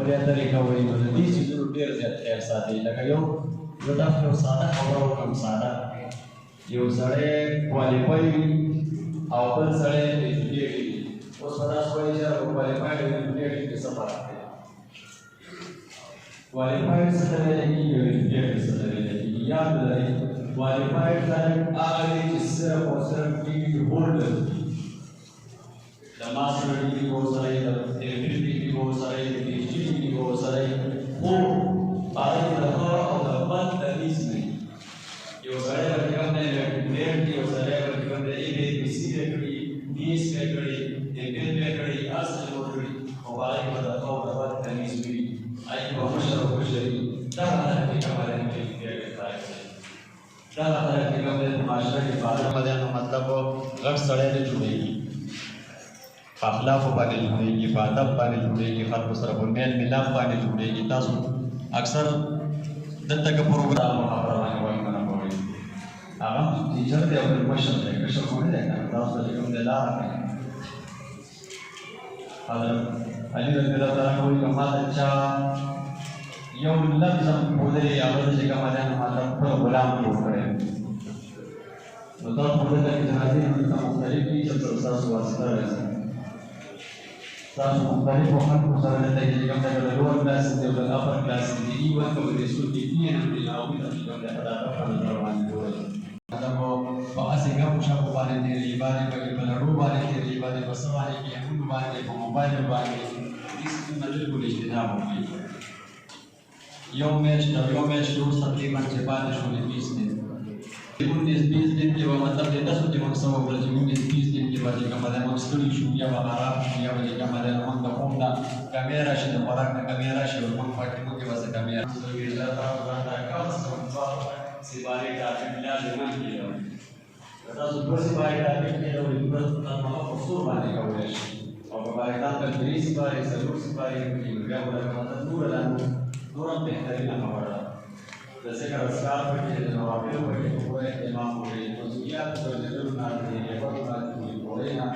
بیا طریقه وایي نو د دې څیزونو ډېر زیات خیال ساتئ. لکه یو زه تاسو یو ساده خبره وکړم، ساده یو سړی کوالیفای وي او بل سړی ایجوکیټډ وي. اوس به تاسو وایئ چې یاره په کوالیفاید او ایجوکیټډ کې څه فرق دی؟ کوالیفاید څه ته ویلی کېږي او ایجوکیټډ څه ته ویلی کېږي؟ یاد ولرئ کوالیفاید خلک هغه دي چې صرف او صرف ډیګري هولډر دي. د ماسټر ډیګري به ورسره وي، د ایم فل ډیګري به ورسره وي، د پي ایچ ډي ډیګري به ورسره وي، خو هغه کې د ښه او د بد تمیز نه وي. یو سړی به چې کوم دی ګریډ دی، یو سړی به چې کوم دی اې بي سي به کړي، بي ایس به کړي، ایم فل به کړي، هر څه به کړي، خو هغه کې به د ښه او د بد تمیز نه وي. هغه کې به مشر او مشري وي. دغه خلک چې کوم دی چې دغه خلک چې کوم دی په معاشره کې فعال نو مطلب غټ سړی نه جوړېږي، په اخلاقو باندې جوړېږي، په ادب باندې جوړېږي، خلکو سره په میل ملاپ باندې جوړېږي. تاسو اکثر دلته که پروګرام خبره باندې وایي که نه کوئ، هغه ټیچر دی او بل مشر دی، کشر خو نه دی که نه. تاسو ته چې کوم دی لاره کوي. حضرت علي رضی الله تعالی عنه وایي که ما ته چا یو لفظ هم ښودلی هغه ته چې کومه دی نو ما ته خپل غلام جوړ کړی. نو تاسو په دلته کې جنازې دلته مختلف دي چې سره ستاسو واسطه راځي. تاسو مختلفو خلکو سره دلته کې چې کوم دی د لوړ کلاس دی او د اپر کلاس دی، ایون که د رسول کې دي نه دي هغوی ته چې کوم دی خداکه خلک باندې جوړوي. مطلب په هسې ګپو شپو باندې تېرېږي، بعضې پکې په لړو باندې تېرېږي، بعضې په څه باندې ګیمونو باندې، په موبایل باندې. دې څیزونه بالکل اجتناب وکړئ. یو میاشت او یو میاشت وروسته تقریبا چې پاتې شو 20 دن 19-20 دن کې به مطلب د تاسو چې موږ څه وکړل چې 19-20 دن کې به چې کومه دی موږ ستړي شو، یا به آرام شو، یا به چې کومه دی موږ د خوب نه کمې راشي، د خوراک نه کمې راشي او موږ فاطمو کې به څه کمې راشي. سپارې ټارګېټ لازم کېږي. تاسو دوه سپارې ټارګېټ کېږي او تاسو هغه په څو باندې کولی شي، او په باندې تاسو 3 سپارې 4 سپارې کېږي، بیا به مطلب نور هم بهترینه خبره ده. د ذکر اذکار پکې د نوافلو پکې پوره اهتمام وکړئ، موضوعیات د لیدلو نه، د نیابتو نه، د ډوډۍ نه